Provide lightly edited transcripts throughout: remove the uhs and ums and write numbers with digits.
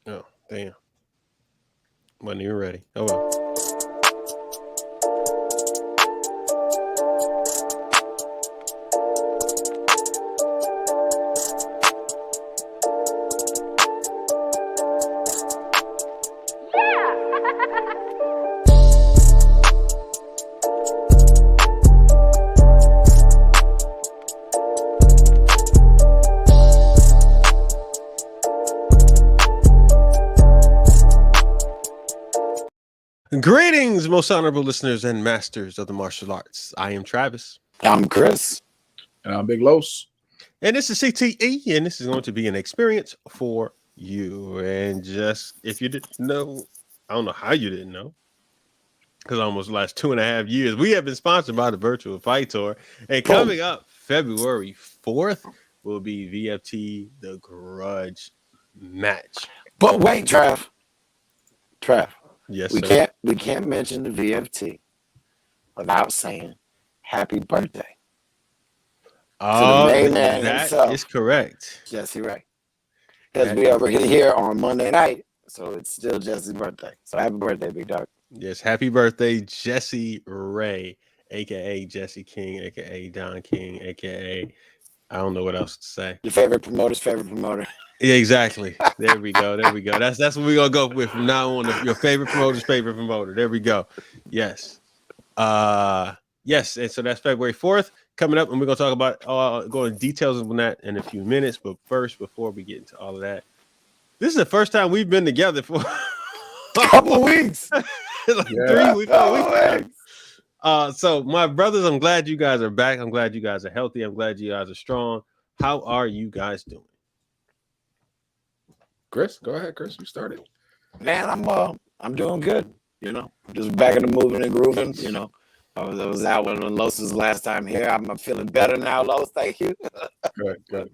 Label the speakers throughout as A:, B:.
A: Oh, damn. Wasn't even ready. Oh well. Greetings, most honorable listeners and masters of the martial arts. I am Travis.
B: I'm Chris.
C: And I'm Big Los.
A: And this is CTE, and this is going to be an experience for you. And just if you didn't know, I don't know how you didn't know, because almost the last 2.5 years, we have been sponsored by the Virtual Fight Tour. And
B: Boom.
A: coming up February 4th will be VFT The Grudge match.
B: But wait, Trav,
A: Yes,
B: we
A: sir.
B: can't mention the VFT without saying happy birthday to the main man
A: That
B: himself,
A: is correct.
B: Jesse Ray. Because we are here on Monday night, so it's still Jesse's birthday. So happy birthday, big dog.
A: Yes, happy birthday, Jesse Ray, aka Jesse King, aka Don King, aka I don't know what else to say.
B: Your favorite promoter's favorite promoter.
A: Yeah, exactly. There we go. There we go. That's what we're gonna go with from now on. Your favorite promoter's favorite promoter. There we go. Yes. Yes, and so that's February 4th coming up, and we're gonna talk about go into details on that in a few minutes. But first, before we get into all of that, this is the first time we've been together for
B: Couple of weeks.
A: like 3 weeks. 4 weeks. So my brothers, I'm glad you guys are back. I'm glad you guys are healthy. I'm glad you guys are strong. How are you guys doing?
C: Chris, go ahead, Chris. You started.
B: Man, I'm doing good. You know, just back in the moving and grooving. You know, I was out when Los was last time here. I'm feeling better now, Los. Thank you.
C: Good.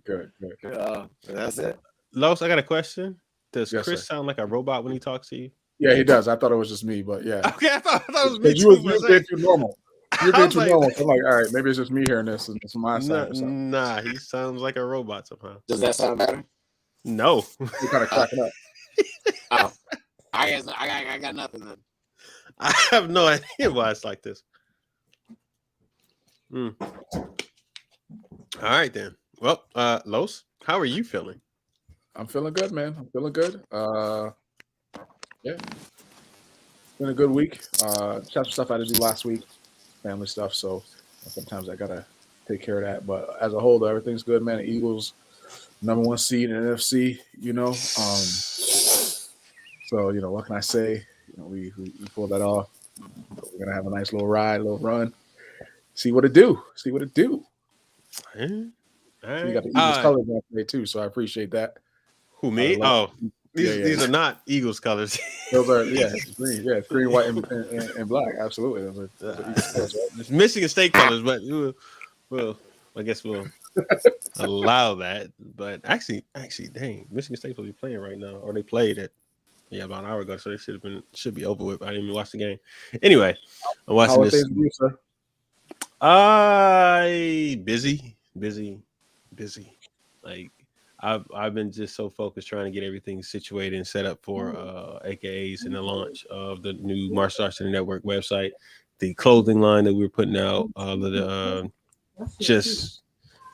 B: That's it.
A: Los, I got a question. Does
C: Yes,
A: Chris
C: sir.
A: sound like a robot when he talks to you?
C: Yeah, he does. I thought it was just me, but yeah.
A: Okay, I thought it was me
C: Because
A: too.
C: you was being too normal. You're
A: I
C: being
A: was
C: too
A: like,
C: normal. So I'm like, all right, maybe it's just me hearing this and it's my side or something.
A: nah, he sounds like a robot somehow.
B: Does that sound better?
A: No.
C: You're kind of cracking up.
B: Oh, I got nothing then.
A: I have no idea why it's like this. All right then. Well, Los, how are you feeling?
C: I'm feeling good, man. I'm feeling good. Yeah. Been a good week. Got some stuff I had to do last week, family stuff. So sometimes I gotta take care of that. But as a whole, though, everything's good, man. The Eagles, #1 seed in NFC. You know, so what can I say? We pulled that off. We're gonna have a nice little ride, a little run. See what it do.
A: All
C: So you got the Eagles colors on today too, so I appreciate that.
A: Who me? Oh,
C: Yeah.
A: these are not Eagles colors.
C: Those are it's green. Yeah, it's green, white, and black. Absolutely, those are Eagles colors, right?
A: It's Michigan State colors, but well, I guess we'll allow that. But actually, dang, Michigan State will be playing right now, or they played it. Yeah, about an hour ago, so they should be over with. I didn't even watch the game. Anyway, I'm watching
C: How are
A: this.
C: things with you, sir?
A: Busy. Like I've been just so focused trying to get everything situated and set up for AKAs and the launch of the new Martial Arts Center Network website, the clothing line that we're putting out, just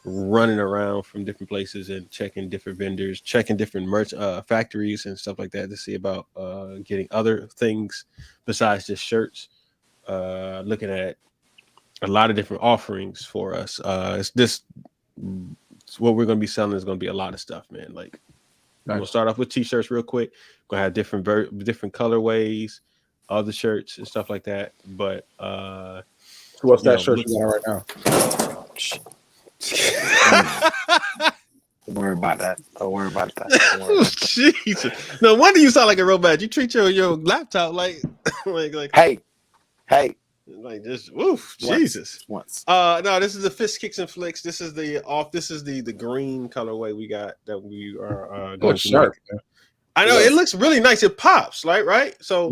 A: running around from different places and checking different vendors, checking different merch factories and stuff like that to see about getting other things besides just shirts. Looking at a lot of different offerings for us. What we're going to be selling is going to be a lot of stuff, man. Like we'll start off with t-shirts real quick. We're going to have different colorways, other shirts and stuff like that. But
C: So what's that shirt you got right now?
B: Don't worry about that.
A: Jesus. No wonder you sound like a robot. You treat your laptop like
B: Hey.
A: Like this, woof, Jesus.
B: Once.
A: No, this is the Fist Kicks and Flicks. This is the green colorway we got that we are going to
C: sharp.
A: I know it looks really nice. It pops, right? So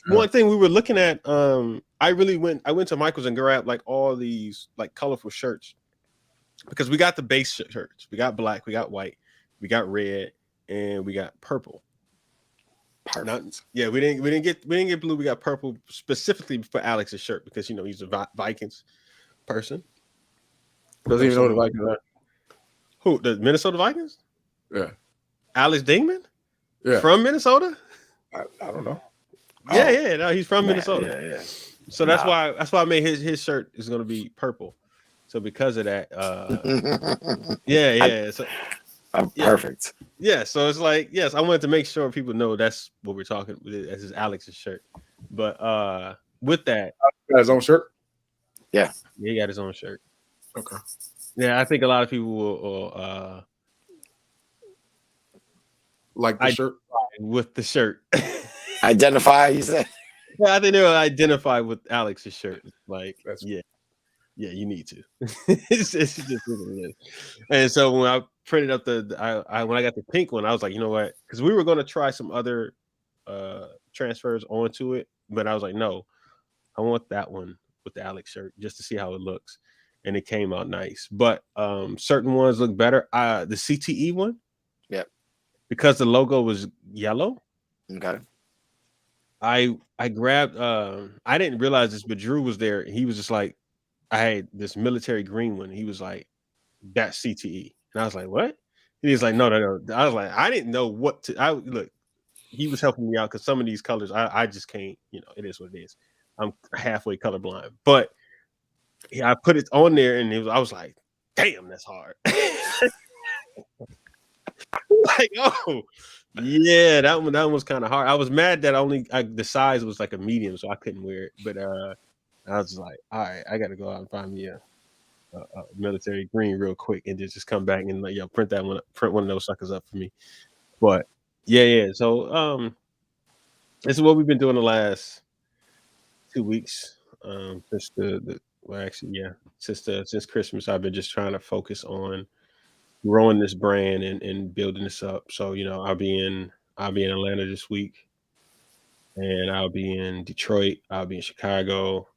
A: one thing we were looking at, I went to Michael's and grabbed like all these like colorful shirts because we got the base shirts. We got black, we got white, we got red, and we got purple.
B: Perfect.
A: We didn't get blue. We got purple specifically for Alex's shirt because he's a Vikings person.
C: Doesn't even know the Vikings are.
A: Who, the Minnesota Vikings?
C: Yeah.
A: Alex Dingman?
C: Yeah.
A: From Minnesota?
C: I don't know.
A: Yeah, no, he's from Minnesota.
B: Yeah.
A: So that's why I made his shirt is going to be purple. So because of that, So,
B: perfect.
A: Yeah, so it's like, yes, I wanted to make sure people know that's what we're talking. This is Alex's shirt. But with that,
C: he got his own shirt.
B: Yeah,
A: he got his own shirt.
C: Okay.
A: Yeah, I think a lot of people will
C: like the shirt
A: with the shirt.
B: Identify, you said.
A: Yeah, I think they will identify with Alex's shirt. Like, yeah, you need to. it's just what it is. And so when I printed up when I got the pink one, I was like, you know what? Because we were going to try some other transfers onto it, but I was like, no, I want that one with the Alex shirt just to see how it looks. And it came out nice. But certain ones look better. The CTE one, because the logo was yellow.
B: Okay.
A: I grabbed I didn't realize this, but Drew was there. He was just like, I had this military green one. He was like, that's CTE. And I was like, what? And he was like, no. I was like, I didn't know what to look. He was helping me out because some of these colors I just can't, it is what it is. I'm halfway colorblind. But I put it on there and I was like, damn, that's hard. Like, oh yeah, that one was kind of hard. I was mad that the size was like a medium, so I couldn't wear it. But I was just like, all right, I got to go out and find me a military green real quick and just come back and like, print one of those suckers up for me. But yeah. So this is what we've been doing the last 2 weeks. Since Christmas, I've been just trying to focus on growing this brand and building this up. So I'll be in Atlanta this week, and I'll be in Detroit. I'll be in Chicago.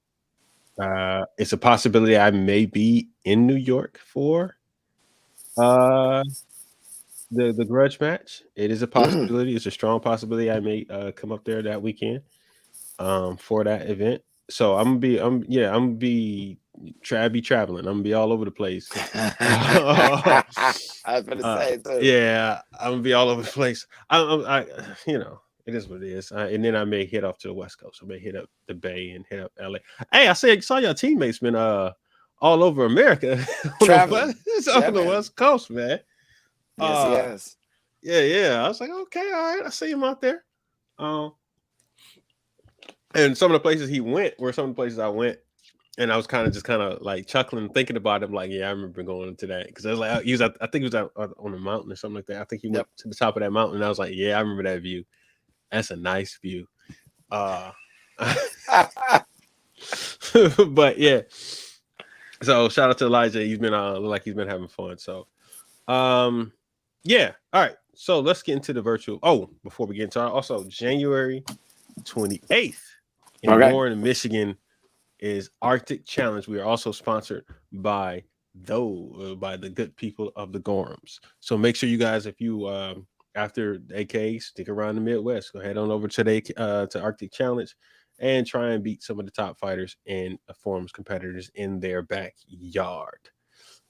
A: It's a possibility I may be in New York for the grudge match. It is a possibility. It's a strong possibility I may come up there that weekend for that event. So I'm gonna be traveling. I'm gonna be all over the place.
B: I was gonna say too.
A: Yeah, I'm gonna be all over the place. It is what it is. And then I may head off to the West Coast. I may hit up the Bay and hit up LA. Hey, I saw your teammates been all over America.
B: Traveling.
A: On the West Coast, man.
B: Yes.
A: Yeah. I was like, okay, all right. I see him out there. And some of the places he went were some of the places I went. And I was kind of like chuckling, thinking about him. Like, yeah, I remember going to that because I was like, I think he was out on a mountain or something like that. I think he went to the top of that mountain. And I was like, yeah, I remember that view. That's a nice view. But yeah. So shout out to Elijah. He's been having fun. So, yeah. All right. So let's get into the virtual. Oh, before we get into also January 28th in Warren, Michigan, is Arctic Challenge. We are also sponsored by the good people of the Gorhams. So make sure you guys, if you after AK stick around the Midwest, go head on over to Arctic Challenge and try and beat some of the top fighters and forums competitors in their backyard.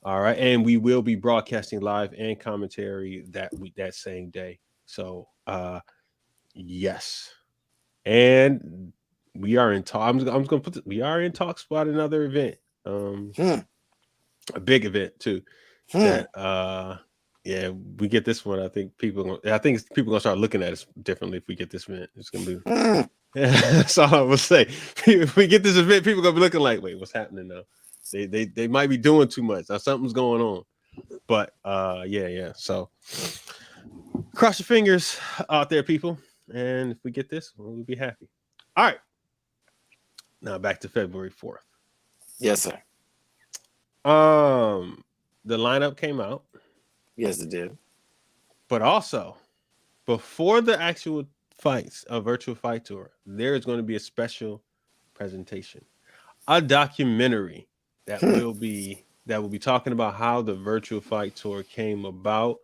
A: All right, and we will be broadcasting live and commentary that same day. So yes, and we are in talk. I'm going to put we are in talks about another event, a big event too. That we get this one. I think people gonna start looking at us differently if we get this event. It's gonna be. That's all I will say. If we get this event, people gonna be looking like, wait, what's happening now? They might be doing too much. Now something's going on. But yeah. So cross your fingers out there, people. And if we get this, we'll be happy. All right. Now back to February 4th.
B: Yes, sir.
A: The lineup came out.
B: Yes, it did.
A: But also, before the actual fights, a virtual fight tour, there is going to be a special presentation, a documentary that will be talking about how the virtual fight tour came about.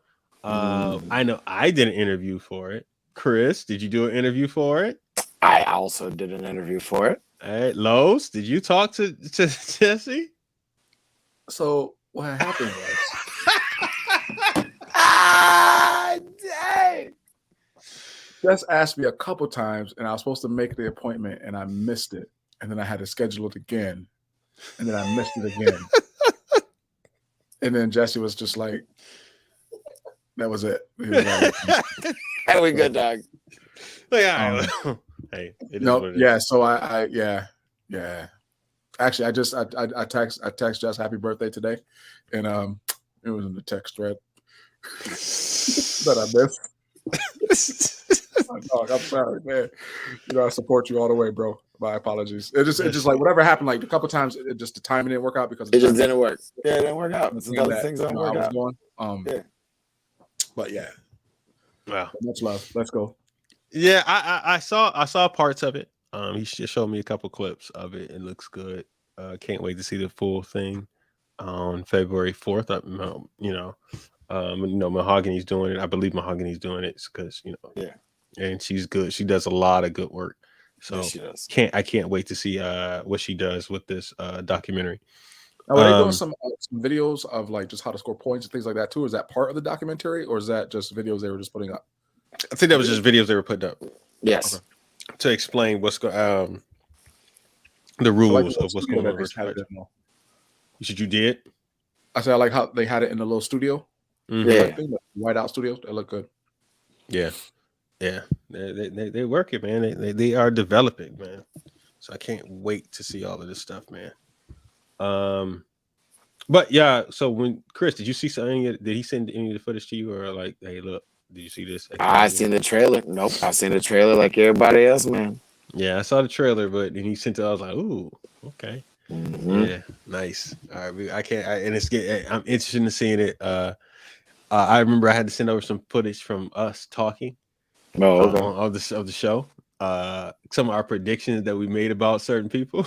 A: I know I did an interview for it. Chris, did you do an interview for it?
B: I also did an interview for it.
A: All right, Lowe's, did you talk to Jesse?
C: So what happened was,
B: Dang.
C: Jess asked me a couple times, and I was supposed to make the appointment, and I missed it, and then I had to schedule it again, and then I missed it again, and then Jesse was just like, "That was it." He was like,
B: Hey, we good, dog.
A: Like, all right, hey, it is
C: no,
A: what it is.
C: yeah. So yeah. Actually, I text Jess happy birthday today, and it was in the text thread that I missed. Dog, I'm sorry, man. You know, I support you all the way, bro. My apologies. It just like whatever happened, like a couple times, it just the timing didn't work out because
B: It just didn't work. Yeah, it didn't work out. Those things don't work out.
C: Yeah. But yeah.
A: Wow.
C: Much love. Let's go.
A: Yeah, I saw parts of it. He just showed me a couple clips of it. It looks good. Can't wait to see the full thing on February 4th. Mahogany's doing it. I believe Mahogany's doing it because
B: yeah,
A: and she's good. She does a lot of good work. So
B: yes, she does.
A: I can't wait to see what she does with this documentary.
C: Now, are they doing some videos of like just how to score points and things like that too? Is that part of the documentary, or is that just videos they were just putting up?
A: I think that was just videos they were putting up.
B: Yes.
A: Okay. To explain what's the rules of what's going on. You said you did?
C: I said I like how they had it in the little studio.
B: Mm-hmm. Yeah.
C: Whiteout studio. They look good.
A: Yeah. Yeah. They work it, man. They are developing, man. So I can't wait to see all of this stuff, man. But yeah, so when Chris, did you see something? Did he send any of the footage to you, or like, hey, look, did you see this?
B: I seen the trailer. Nope, I seen the trailer like everybody else, man.
A: Yeah, I saw the trailer, but then he sent it. I was like, ooh, okay, yeah, nice. All right, I'm interested in seeing it. I remember I had to send over some footage from us talking of the show. Some of our predictions that we made about certain people.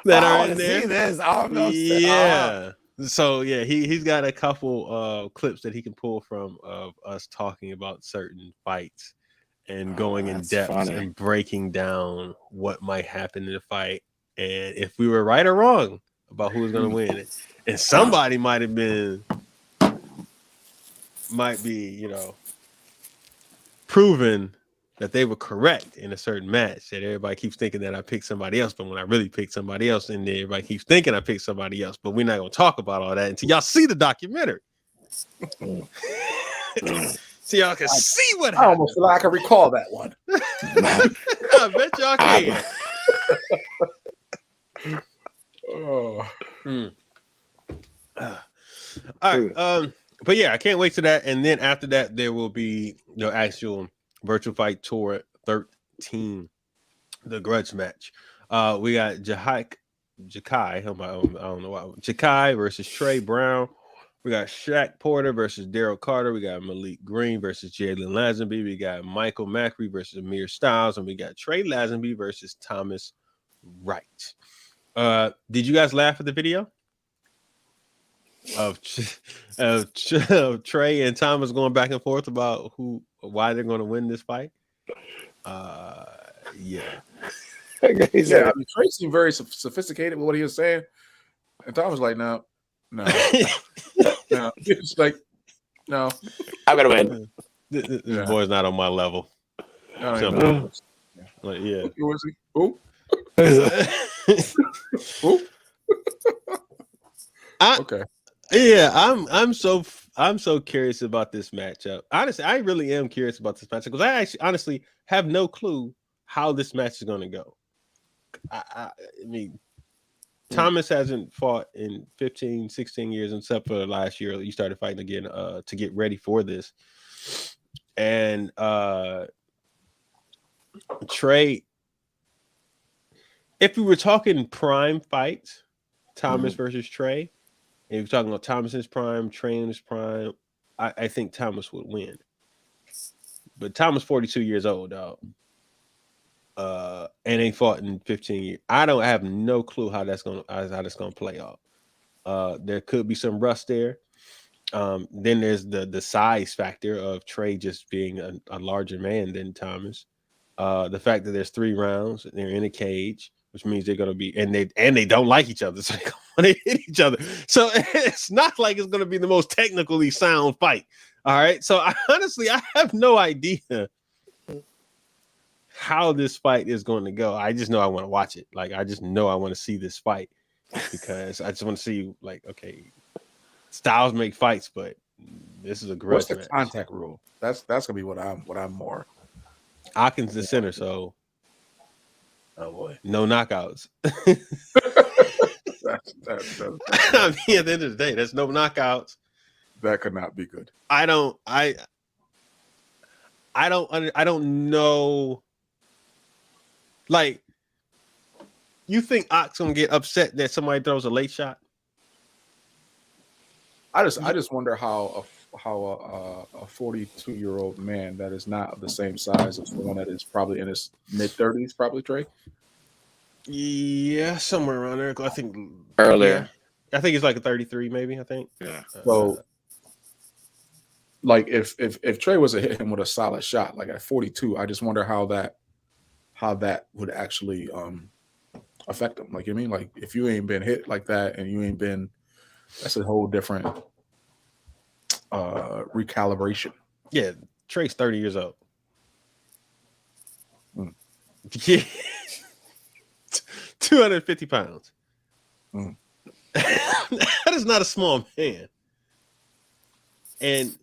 A: That are in there. Yeah. So yeah, he's got a couple clips that he can pull from of us talking about certain fights and going in depth and breaking down what might happen in the fight and if we were right or wrong about who was going to win. And somebody might be, proven that they were correct in a certain match, that everybody keeps thinking that I picked somebody else, but when I really picked somebody else, and everybody keeps thinking I picked somebody else, but we're not going to talk about all that until y'all see the documentary. So y'all can see what happened.
C: I almost feel like I can recall that one.
A: I bet y'all can. All right. But yeah, I can't wait to that. And then after that, there will be the actual Virtual Fight Tour 13, the grudge match. We got Jakai, I don't know why. Jakai versus Trey Brown. We got Shaq Porter versus Daryl Carter. We got Malik Green versus Jalen Lazenby. We got Michael Macri versus Amir Styles. And we got Trey Lazenby versus Thomas Wright. Did you guys laugh at the video of Trey and Thomas going back and forth about why they're going to win this fight? Yeah.
C: Yeah, I mean, Trey seemed very sophisticated with what he was saying, and Thomas was like, no. No. It's like, no.
B: I'm gonna win.
A: This boy's not on my level.
C: Like,
A: yeah.
C: Who is he? Who? Okay.
A: Yeah, I'm so curious about this matchup. Honestly, I really am curious about this matchup because I actually honestly have no clue how this match is going to go. I mean, Thomas hasn't fought in 15, 16 years, except for last year. He started fighting again to get ready for this. And Trey, if we were talking prime fights, Thomas versus Trey, and if we're talking about Thomas in his prime, Trey in his prime, I think Thomas would win. But Thomas 42 years old, dog. And ain't fought in 15 years. I have no clue how that's gonna play out. There could be some rust there. Then there's the size factor of Trey just being a larger man than Thomas. The fact that there's 3 rounds, they're in a cage, which means they're gonna be and they don't like each other, so they want to hit each other. So it's not like it's gonna be the most technically sound fight. All right. So I have no idea how this fight is going to go. I just know I want to watch it. Like I just know I want to see this fight because I just want to see like, okay, styles make fights, but this is a grudge
C: What's the
A: match.
C: contact rule? That's gonna be what I'm more.
A: Hawkins the center, so
C: Oh boy,
A: no knockouts.
C: that's
A: I mean, at the end of the day, there's no knockouts.
C: that could not be good.
A: I don't know. Like, you think Ox gonna get upset that somebody throws a late shot?
C: I just wonder how a 42-year-old man that is not of the same size as someone that is probably in his mid-30s, probably Trey.
A: Yeah, somewhere around there. I think
B: Earlier.
A: I think it's like a 33, maybe. I think.
B: Yeah.
C: So, like, if Trey was to hit him with a solid shot, like at 42, I just wonder how that would actually affect him. Like, you mean, like, if you ain't been hit like that and you ain't been, that's a whole different recalibration.
A: Yeah, Trey's 30 years old.
C: Mm.
A: Yeah. 250 pounds.
C: Mm.
A: That is not a small man. And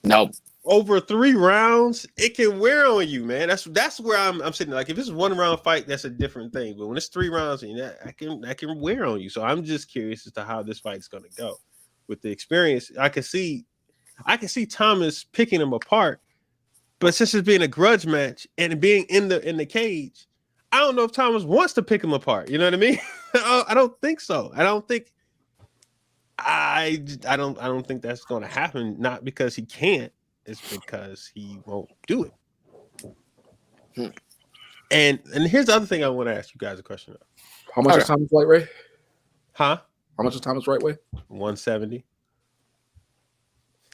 B: Nope.
A: over 3 rounds, it can wear on you, man. That's where I'm sitting. Like if it's a 1-round fight, that's a different thing. But when it's 3 rounds, and that can wear on you. So I'm just curious as to how this fight is going to go. With the experience, I can see Thomas picking him apart. But since it's being a grudge match and being in the cage, I don't know if Thomas wants to pick him apart. You know what I mean? I don't think so. I don't think that's going to happen. Not because he can't. It's because he won't do it. And here's the other thing I want to ask you guys a question of.
C: How much is Thomas lightweight?
A: Huh?
C: How much is Thomas lightweight?
A: 170.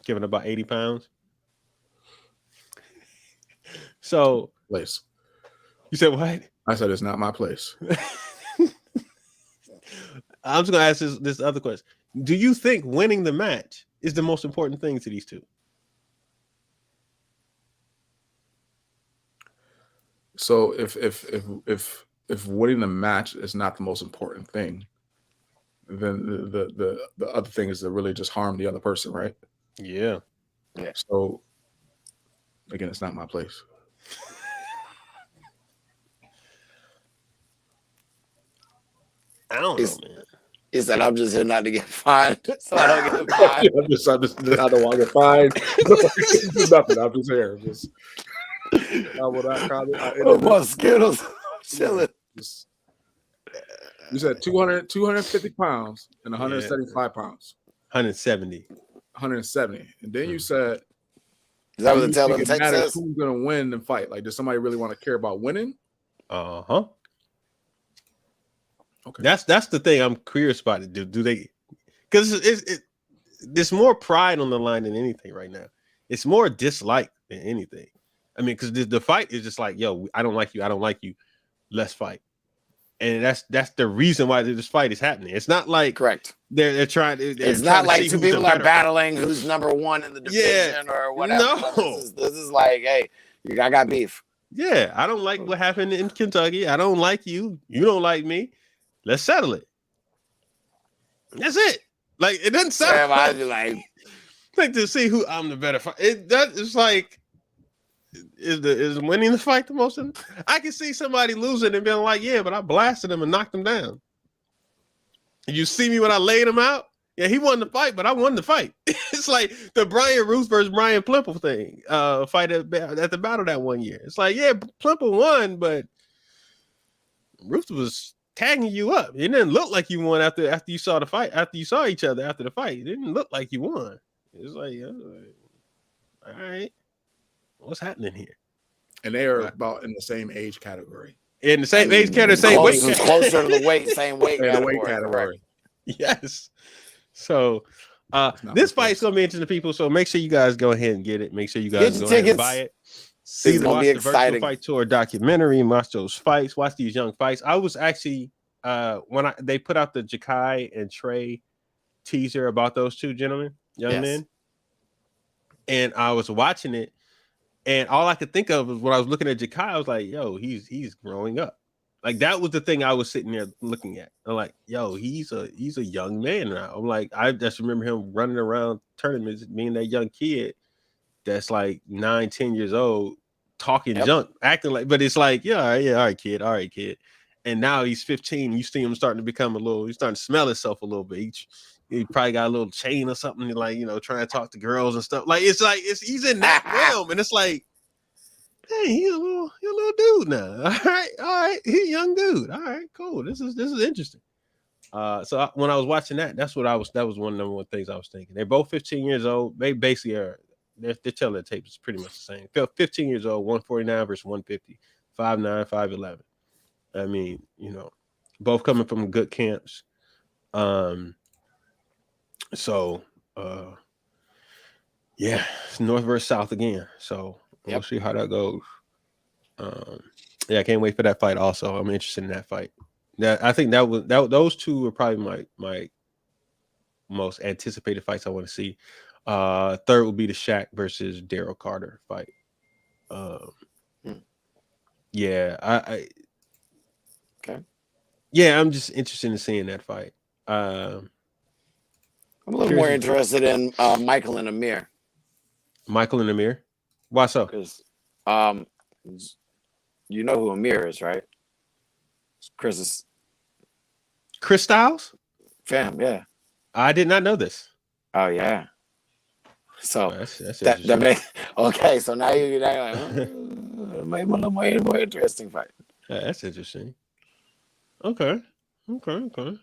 A: Giving about 80 pounds. So
C: Place.
A: You said what?
C: I said it's not my place.
A: I'm just gonna ask this other question. Do you think winning the match is the most important thing to these two?
C: So if winning the match is not the most important thing, then the other thing is to really just harm the other person, right?
A: Yeah.
B: Yeah.
C: So again, it's not my place.
A: I don't know, man.
B: He said, "I'm just here not to get fined, so I don't get fined."
C: I don't want to get fined. Nothing. I'm just here. I will not comment.
B: Oh, my Skittles. Chilling.
C: You said 250 pounds and 175 pounds.
A: 170.
C: 170. And then you said,
B: is that what the tell them
C: matters who's going to win the fight? Like, does somebody really want to care about winning?
A: Uh-huh.
C: Okay.
A: That's the thing I'm curious about. Do they? Because there's more pride on the line than anything right now. It's more dislike than anything. I mean, because the fight is just like, yo, I don't like you. Let's fight. And that's the reason why this fight is happening. It's not like
B: correct.
A: They're trying.
B: It's not like two people are battling who's number one in the division or whatever.
A: No,
B: this is like, hey, I got beef.
A: Yeah, I don't like what happened in Kentucky. I don't like you. You don't like me. Let's settle it. That's it. Like it doesn't sound.
B: I'd be like
A: to see who I'm the better fight. It's like. Is winning the fight the most? I can see somebody losing and being like, yeah, but I blasted him and knocked him down. You see me when I laid him out? Yeah, he won the fight, but I won the fight. It's like the Brian Ruth versus Brian Plimple thing. Fight at the battle that one year. It's like, yeah, Plimple won, but Ruth was tagging you up. It didn't look like you won after you saw the fight. After you saw each other after the fight, it didn't look like you won. It's like, all right. What's happening here?
C: And they are about in the same age category.
A: In the same age category, same weight category.
B: Closer to the weight, same weight category.
C: Weight category.
A: Yes. So
C: It's not
A: This
C: my
A: fight's
C: place.
A: gonna be interesting to people, so make sure you guys go ahead and get it. Make sure you
B: Get
A: guys
B: your
A: go ahead and
B: tickets.
A: buy it. See,
B: It's gonna
A: watch
B: be
A: the virtual
B: exciting.
A: fight tour documentary, watch those fights, watch these young fights. I was actually when they put out the Jakai and Trey teaser about those two gentlemen, young men, and I was watching it, and all I could think of was when I was looking at Jakai, I was like, yo, he's growing up. Like that was the thing I was sitting there looking at. I'm like, yo, he's a young man now. I'm like, I just remember him running around tournaments, being that young kid that's like 9, 10 years old, talking junk, acting like, but it's like, all right, kid. And now he's 15. You see him starting to become he's starting to smell himself a little bit. He probably got a little chain or something, like, trying to talk to girls and stuff. Like he's in that realm, and it's like, hey, he's a little dude now. All right, he's a young dude. All right, cool. This is interesting. So when I was watching that was one of the number one things I was thinking. They're both 15 years old. They basically are. They're telling the tape is pretty much the same. 15 years old, 149 versus 150, 5'9", 5'11". I mean, both coming from good camps. So yeah, it's North versus South again. So we'll see how that goes. Yeah, I can't wait for that fight. Also, I'm interested in that fight. I think those two are probably my most anticipated fights I want to see. Third will be the Shaq versus Daryl Carter fight. Yeah,
B: Okay.
A: Yeah, I'm just interested in seeing that fight.
B: I'm a little more interested in Michael and Amir.
A: Michael and Amir? Why so?
B: Because you know who Amir is, right? Chris
A: Styles?
B: Yeah.
A: I did not know this.
B: Oh yeah. So
A: that's
B: that makes okay. So now you're like, maybe a little more interesting fight.
A: Yeah, that's interesting. Okay. Michael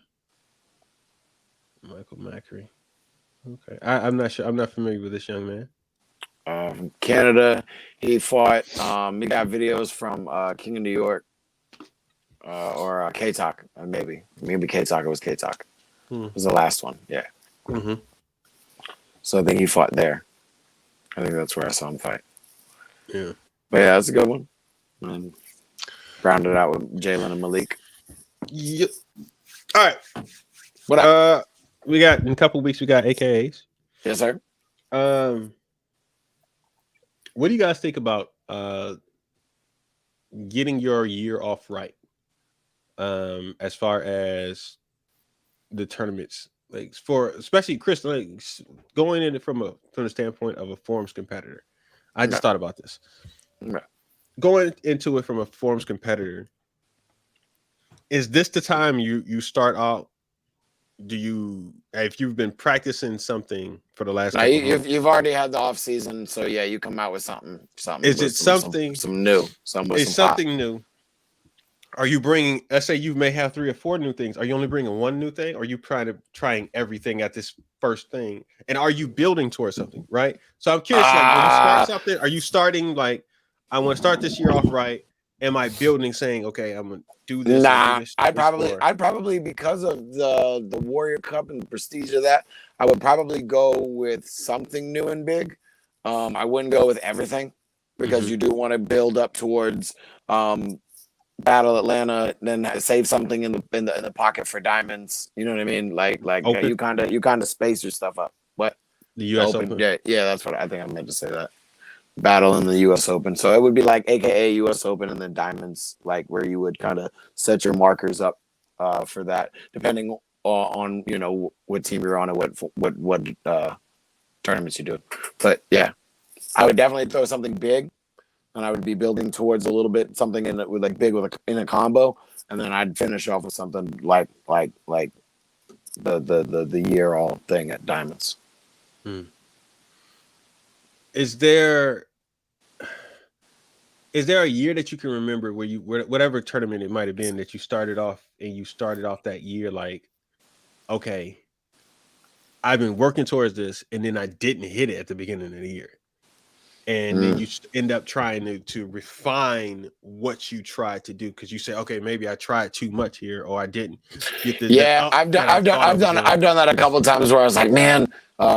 A: Macri. Okay. I'm not sure. I'm not familiar with this young man.
B: From Canada, he fought. He got videos from King of New York or K-Talk, maybe K-Talk. It was K-Talk. It was the last one. Yeah.
A: Mm-hmm.
B: So I think he fought there. I think that's where I saw him fight.
A: Yeah.
B: But yeah, that's a good one. And rounded out with Jalen and Malik.
A: Yep. All right.
B: What
A: we got in a couple of weeks. We got AKAs.
B: Yes, sir.
A: What do you guys think about getting your year off right? As far as the tournaments, like for especially Chris, like going in it from the standpoint of a forums competitor. I just thought about this. Going into it from a forums competitor, is this the time you start out? Do you, if you've been practicing something for the last couple months,
B: you've already had the off season, so yeah, you come out with something.
A: Is it something
B: new?
A: Something new. Are you bringing? Let's say you may have 3 or 4 new things. Are you only bringing one new thing? Or are you trying everything at this first thing? And are you building towards something? Right. So I'm curious. Like when you start something, are you starting like, I want to start this year off right? Am I building, saying, okay, I'm gonna do this?
B: Nah, I'd probably because of the Warrior Cup and the prestige of that, I would probably go with something new and big. I wouldn't go with everything because you do want to build up towards Battle Atlanta, then save something in the pocket for diamonds. You know what I mean? Like you kind of space your stuff up. What?
A: The U.S. Open?
B: Yeah, that's what I think I meant to say that. Battle in the U.S. Open. So it would be like AKA U.S. Open and then diamonds, like where you would kind of set your markers up for that, depending on what team you're on and what tournaments you do. But yeah, I would definitely throw something big, and I would be building towards a little bit something in a combo, and then I'd finish off with something like the year all thing at diamonds.
A: Is there a year that you can remember where whatever tournament it might have been that you started off that year like, okay, I've been working towards this and then I didn't hit it at the beginning of the year, and then you end up trying to refine what you tried to do because you say, okay, maybe I tried too much here or I didn't get the
B: I've done that a couple of times where I was like, man,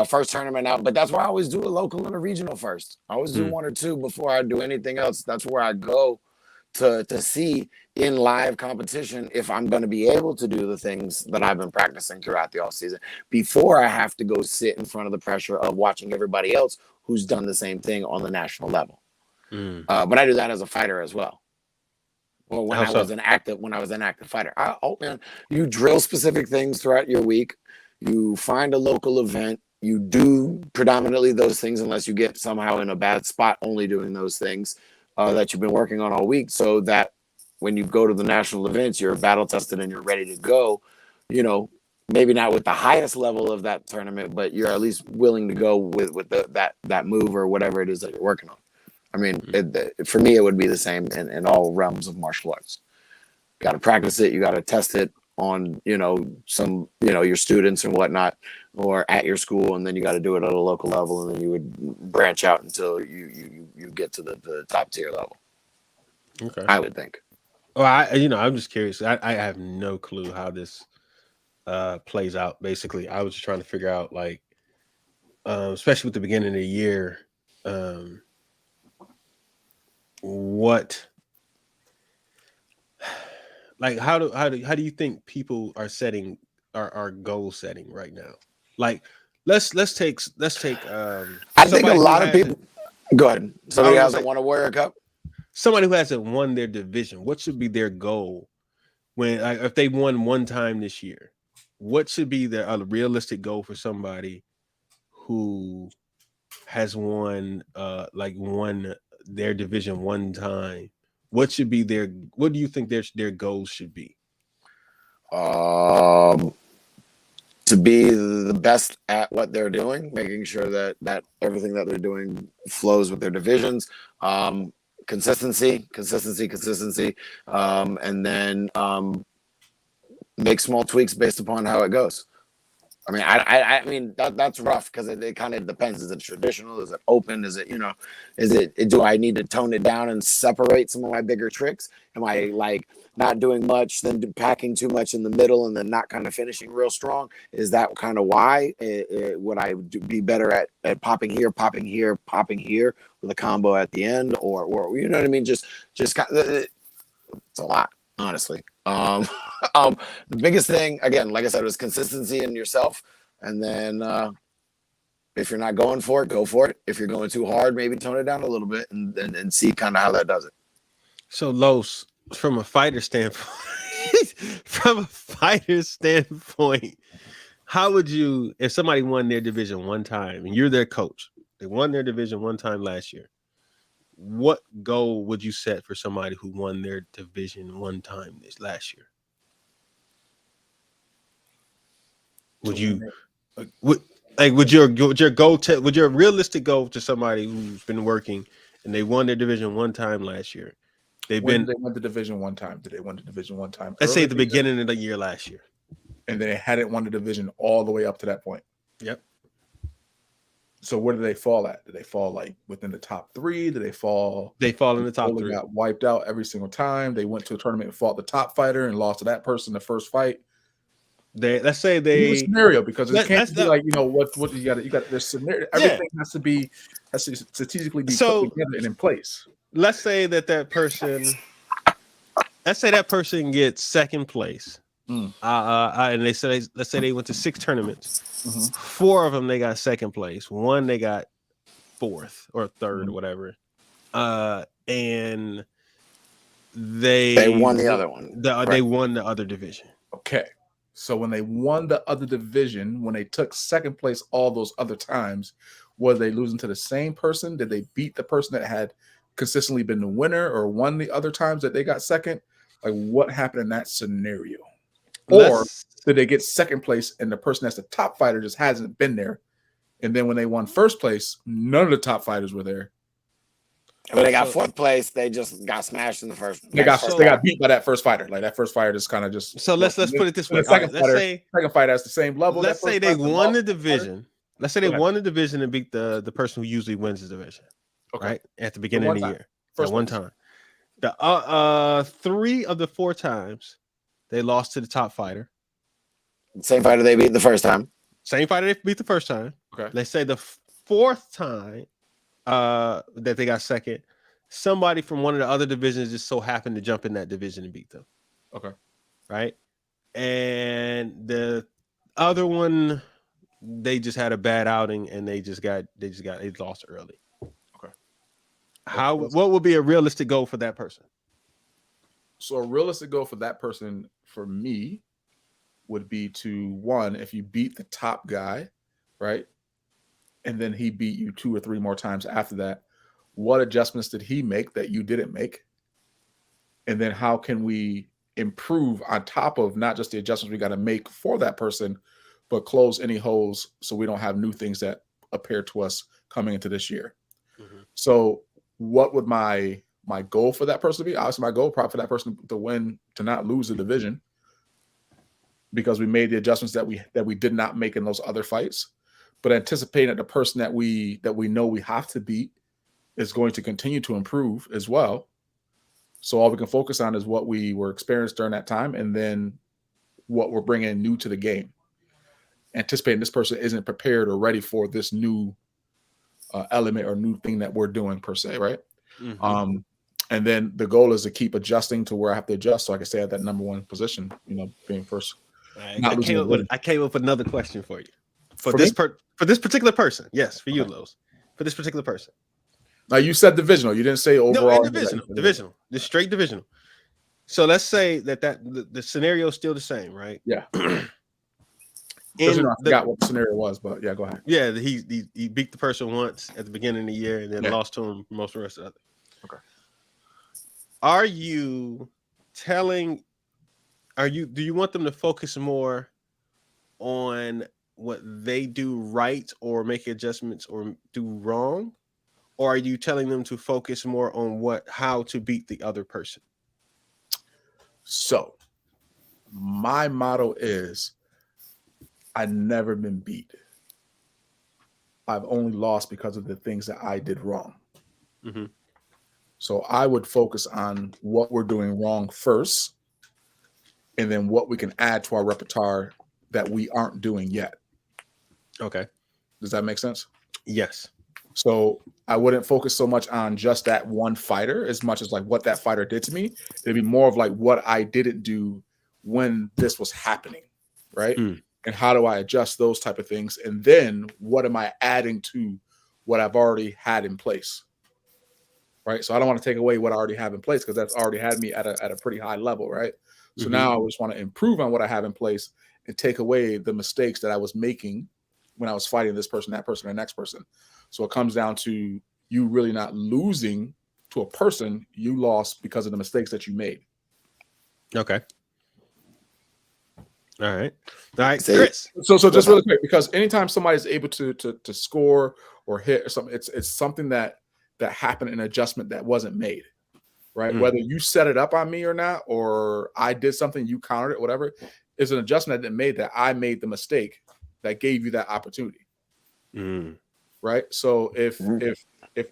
B: first tournament out, but that's why I always do a local and a regional first. I always do one or two before I do anything else. That's where I go to see in live competition if I'm going to be able to do the things that I've been practicing throughout the off season before I have to go sit in front of the pressure of watching everybody else who's done the same thing on the national level. But I do that as a fighter as well. Well, when I was an active fighter, man, you drill specific things throughout your week. You find a local event. You do predominantly those things unless you get somehow in a bad spot only doing those things that you've been working on all week, so that when you go to the national events, you're battle tested and you're ready to go. You know, maybe not with the highest level of that tournament, but you're at least willing to go with that move or whatever it is that you're working on. I mean, for me, it would be the same in all realms of martial arts. You got to practice it. You got to test it on, your students and whatnot, or at your school, and then you got to do it at a local level, and then you would branch out until you get to the top tier level.
A: Okay,
B: I would think.
A: Well, I'm just curious. I have no clue how this plays out. Basically, I was just trying to figure out, like, especially with the beginning of the year, what, like, how do you think people are setting are goal setting right now? Like, let's take.
B: I think a lot of people. Go ahead. Somebody hasn't won a Warrior Cup.
A: Somebody who hasn't won their division, what should be their goal when, if they won one time this year? What should be a realistic goal for somebody who has won their division one time? What do you think their goals should be?
B: To be the best at what they're doing, making sure that everything that they're doing flows with their divisions. Consistency, and then make small tweaks based upon how it goes. I mean, I mean that's rough because it kind of depends. Is it traditional? Is it open? Is it, do I need to tone it down and separate some of my bigger tricks? Am I like not doing much, then packing too much in the middle and then not kind of finishing real strong? Is that kind of why? Would I be better at popping here with a combo at the end, or you know what I mean? Just kind of, it's a lot, honestly. The biggest thing, again, like I said, was consistency in yourself, and then if you're not going for it, go for it. If you're going too hard, maybe tone it down a little bit and see kind of how that does it.
A: So, Los, from a fighter standpoint, how would you, if somebody won their division one time and you're their coach, they won their division one time last year, what goal would you set for somebody who won their division one time this last year? Would your realistic goal to somebody who's been working and they won their division one time last year?
C: They won the division one time. Did they win the division one time?
A: Let's say at the beginning of the year last year.
C: And they hadn't won the division all the way up to that point.
A: Yep.
C: So where do they fall at? Do they fall like within the top three? Do they fall?
A: They fall in the top three.
C: Got wiped out every single time. They went to a tournament and fought the top fighter and lost to that person the first fight.
A: Let's say they
C: scenario, because it can't be like, what you got this scenario. Everything has to strategically be put together and in place.
A: Let's say that person gets second place. And let's say they went to 6 tournaments. 4 of them they got second place. 1 they got 4th or 3rd or whatever. And they
B: won the other one.
A: They won the other division.
C: Okay. So when they won the other division, when they took second place all those other times, were they losing to the same person? Did they beat the person that had consistently been the winner or won the other times that they got second? Like, what happened in that scenario? Or did they get second place and the person that's the top fighter just hasn't been there? And then when they won first place, none of the top fighters were there.
B: When they got 4th place, they just got smashed in the first.
C: They got beat by that first fighter. Like that first fighter just kind of just.
A: So let's put it this way.
C: Second fighter has the same level.
A: Let's say they won the division. Let's say they won the division and beat the person who usually wins the division.
C: Okay.
A: right? At the beginning of the year.
C: First
A: one time. The 3 of the 4 times they lost to the top fighter.
B: Same fighter they beat the first time.
A: Same fighter they beat the first time.
C: Okay.
A: Let's say the 4th time that they got second, somebody from one of the other divisions just so happened to jump in that division and beat them.
C: Okay.
A: Right. And the other one, they just had a bad outing and they lost early.
C: Okay.
A: What would be a realistic goal for that person?
C: So a realistic goal for that person, for me, would be to, one, if you beat the top guy, right, and then he beat you 2 or 3 more times after that, what adjustments did he make that you didn't make? And then how can we improve on top of not just the adjustments we got to make for that person, but close any holes so we don't have new things that appear to us coming into this year. Mm-hmm. So what would my goal for that person to be? Obviously, my goal probably for that person to win, to not lose the division, because we made the adjustments that we did not make in those other fights. But anticipating that the person that we know we have to beat is going to continue to improve as well. So all we can focus on is what we were experienced during that time, and then what we're bringing new to the game. Anticipating this person isn't prepared or ready for this new element or new thing that we're doing per se, right? Mm-hmm. And then the goal is to keep adjusting to where I have to adjust so I can stay at that number 1 position, being first.
A: I came up with another question for you. For this particular person. Yes, for you, Los. For this particular person.
C: Now, you said divisional. You didn't say overall.
A: No, divisional. Just straight divisional. So let's say that the scenario is still the same, right?
C: Yeah. I forgot what the scenario was, but yeah, go ahead.
A: Yeah, he beat the person once at the beginning of the year and then lost to him most of the rest of the other.
C: Okay.
A: Do you want them to focus more on what they do right or make adjustments or do wrong? Or are you telling them to focus more on how to beat the other person?
C: So my motto is, I've never been beat. I've only lost because of the things that I did wrong. Mm-hmm. So I would focus on what we're doing wrong first, and then what we can add to our repertoire that we aren't doing yet.
A: Okay.
C: Does that make sense?
A: Yes.
C: So I wouldn't focus so much on just that one fighter as much as like what that fighter did to me. It'd be more of like what I didn't do when this was happening, right? Mm. And how do I adjust those type of things? And then what am I adding to what I've already had in place, right? So I don't want to take away what I already have in place because that's already had me at a pretty high level, right? So now I just want to improve on what I have in place and take away the mistakes that I was making when I was fighting this person, that person, and next person. So it comes down to you really not losing to a person. You lost because of the mistakes that you made.
A: Okay. All right, Chris.
C: So just really quick, because anytime somebody's able to score or hit or something, it's something that happened, an adjustment that wasn't made, right? Whether you set it up on me or not, or I did something, you countered it, whatever, is an adjustment that made that I made the mistake that gave you that opportunity, right? So if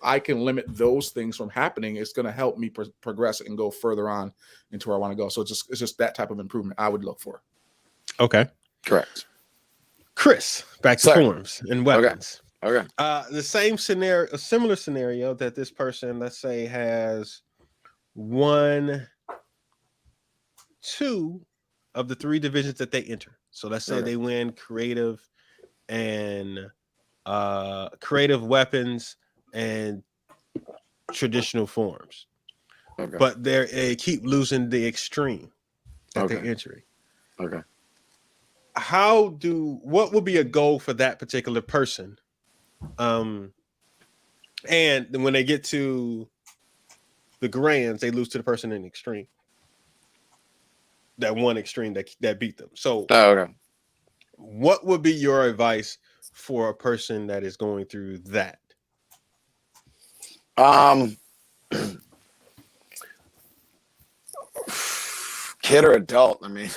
C: I can limit those things from happening, it's going to help me progress and go further on into where I want to go. So it's just that type of improvement I would look for.
A: Okay.
B: Correct.
A: Chris, back to forms and weapons.
B: Okay.
A: The same scenario, a similar scenario that this person, let's say, has 1, 2 of the 3 divisions that they enter. So let's say they win creative and creative weapons and traditional forms. Okay. But they keep losing the extreme that they're entering.
B: Okay.
A: What would be a goal for that particular person? And when they get to the grands, they lose to the person in the extreme. That one extreme that beat them. So what would be your advice for a person that is going through that?
B: Kid or adult, I mean.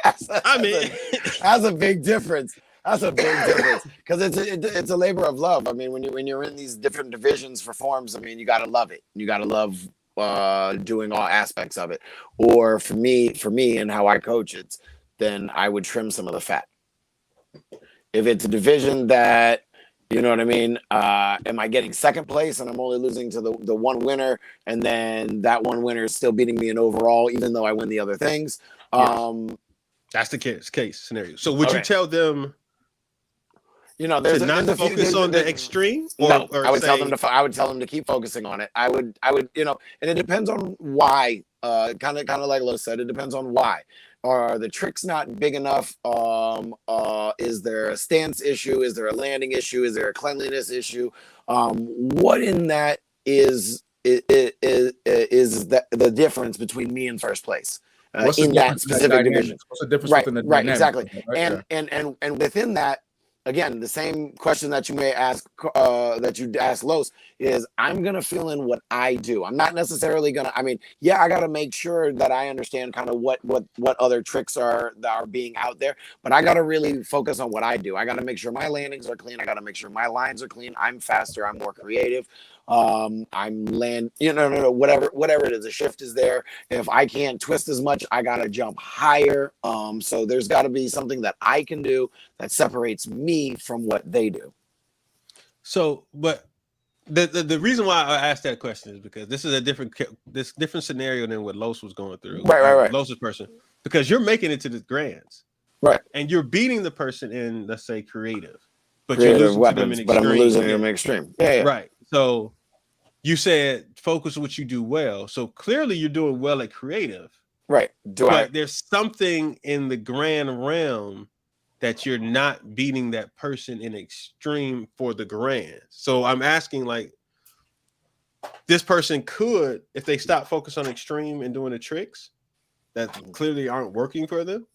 B: That's a big difference. That's a big difference because it's a labor of love. I mean, when you're in these different divisions for forms, I mean, you gotta love it. You gotta love doing all aspects of it. Or for me, and how I coach it, then I would trim some of the fat. If it's a division that, you know what I mean, am I getting second place and I'm only losing to the one winner, and then that one winner is still beating me in overall, even though I win the other things?
A: That's the case scenario. So would you tell them,
B: you know,
A: to not focus on the extreme?
B: No, I would tell them to keep focusing on it. I would, you know, and it depends on why. Kind of like Lo said, it depends on why. Are the tricks not big enough? Is there a stance issue? Is there a landing issue? Is there a cleanliness issue? What in that is the difference between me and first place in that specific division?
C: What's the difference
B: right,
C: within the
B: right,
C: dynamic?
B: exactly.
C: Right?
B: And within that, again, the same question that you may ask, that you ask Los, is I'm going to fill in what I do. I'm not necessarily going to, I mean, yeah, I got to make sure that I understand kind of what other tricks that are being out there, but I got to really focus on what I do. I got to make sure my landings are clean. I got to make sure my lines are clean. I'm faster. I'm more creative. I'm whatever it is, the shift is there. If I can't twist as much, I gotta jump higher. So there's got to be something that I can do that separates me from what they do.
A: So, but the reason why I asked that question is because this is a different scenario than what Los was going through.
B: Right.
A: Los's person, because you're making it to the grands,
B: right,
A: and you're beating the person in, let's say, creative, but
B: creative
A: you're losing
B: weapons,
A: to them in
B: but
A: extreme.
B: I'm losing them in extreme. Yeah.
A: Right. So you said focus on what you do well. So clearly you're doing well at creative.
B: Right.
A: But there's something in the grand realm that you're not beating that person in extreme for the grand. So I'm asking, like, this person could, if they stop focus on extreme and doing the tricks that clearly aren't working for them,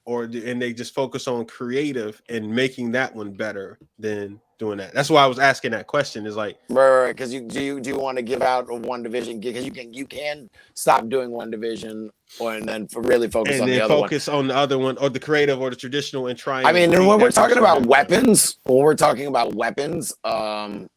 A: and they just focus on creative and making that one better than doing that. That's why I was asking that question. Is like,
B: right, because do you want to give out one division, because you can stop doing one division and then really focus on the other one.
A: Focus on the other one, or the creative or the traditional, and try.
B: I mean, and when we're talking about weapons, I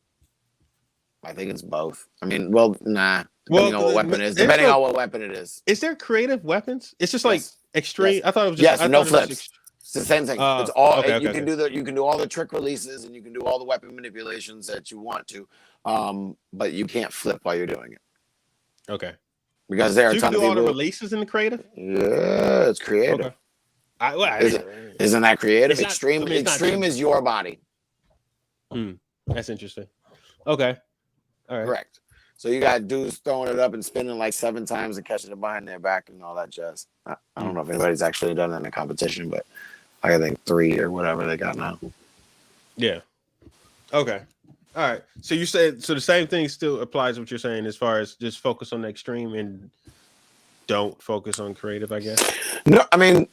B: think it's both. I mean, well, nah. Depending on what weapon it is. Depending on what weapon it is.
A: Is there creative weapons? It's just like extreme.
B: Yes.
A: I thought it was just
B: no flips. It's the same thing. It's all you can do all the trick releases, and you can do all the weapon manipulations that you want to. But you can't flip while you're doing it.
A: Okay.
B: Because there are
A: you
B: a ton
A: can
B: of
A: do
B: people.
A: all the releases in the creative?
B: Yeah, it's creative.
A: Okay.
B: Isn't that creative?
A: Not,
B: extreme extreme is your body.
A: That's interesting. Okay. All right.
B: Correct. So you got dudes throwing it up and spinning like 7 times and catching it behind their back and all that jazz. I don't know if anybody's actually done that in a competition, but I think 3 or whatever they got now.
A: Yeah. Okay. All right. So you said, so the same thing still applies to what you're saying as far as just focus on the extreme and don't focus on creative, I guess.
B: No, I mean,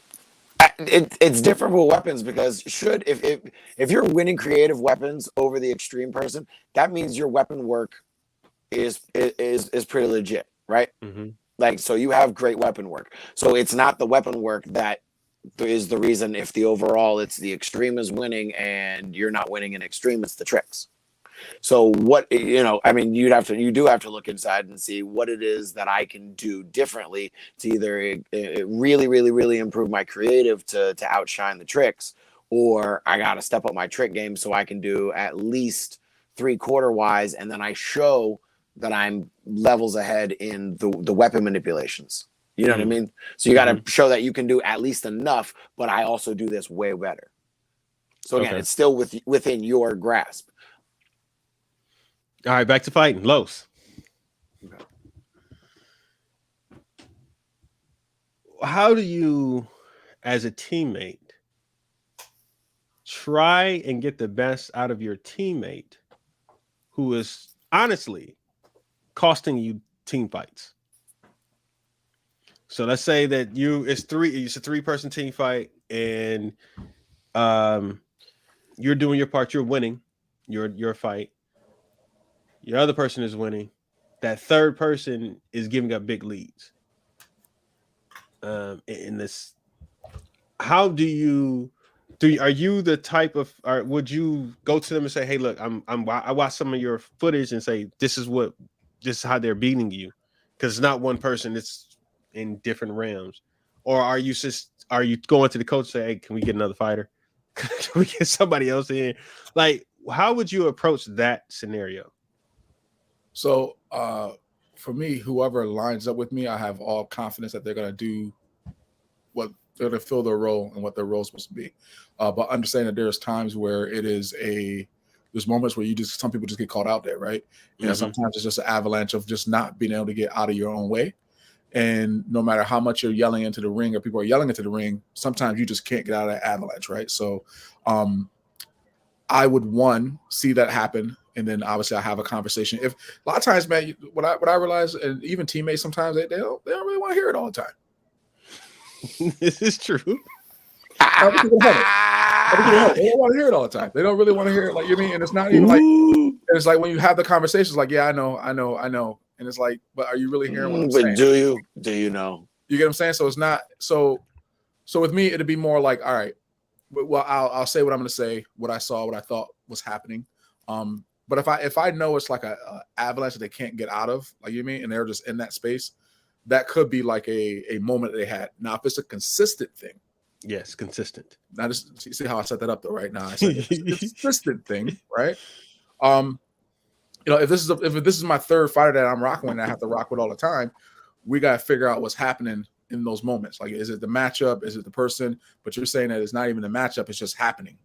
B: it's different with weapons, because if you're winning creative weapons over the extreme person, that means your weapon work is pretty legit, right?
A: Mm-hmm.
B: Like, so you have great weapon work. So it's not the weapon work that is the reason if the overall it's the extreme is winning and you're not winning in extreme, it's the tricks. So what, I mean, you do have to look inside and see what it is that I can do differently to either really, really, really improve my creative to outshine the tricks, or I got to step up my trick game so I can do at least 3/4 wise, and then I show that I'm levels ahead in the weapon manipulations. You know what I mean? So you got to show that you can do at least enough, but I also do this way better. So again, it's still within your grasp.
A: All right, back to fighting. Los. Okay. How do you, as a teammate, try and get the best out of your teammate who is honestly costing you team fights? So let's say that it's a 3-person team fight, and you're doing your part, you're winning your fight. Your other person is winning. That third person is giving up big leads. In this, how do you Are you the type of, or would you go to them and say, "Hey, look, I watched some of your footage and say this is how they're beating you," because it's not one person; it's in different realms. Or are you going to the coach and say, "Hey, can we get another fighter? Can we get somebody else in?" Like, how would you approach that scenario?
C: So for me, whoever lines up with me, I have all confidence that they're going to do what they're going to fill their role and what their role is supposed to be. But understand that there's times where there's moments where some people just get caught out there, right? You know, sometimes it's just an avalanche of just not being able to get out of your own way. And no matter how much you're yelling into the ring or people are yelling into the ring, sometimes you just can't get out of that avalanche, right? So I would see that happen, and then obviously I have a conversation. If a lot of times, man, what I realize, and even teammates sometimes they don't really want to hear it all the time.
A: This is true.
C: They don't want to hear it all the time. They don't really want to hear it, like, you know what I mean? And it's not even like, and it's like when you have the conversations, like, yeah, I know, and it's like, but are you really hearing what I'm saying?
B: Do you know?
C: You get what I'm saying? So it's not so with me, it'd be more like, all right, well, I'll say what I'm going to say, what I saw, what I thought was happening. But if I know it's like a avalanche that they can't get out of, like, you know what I mean, and they're just in that space, that could be like a moment that they had. Now, if it's a consistent thing,
A: yes, consistent.
C: Now, just see how I set that up, though, right? Now, I said it's a consistent thing, right? You know, if this is my third fighter that I'm rocking with, and I have to rock with all the time, we got to figure out what's happening in those moments. Like, is it the matchup? Is it the person? But you're saying that it's not even the matchup; it's just happening.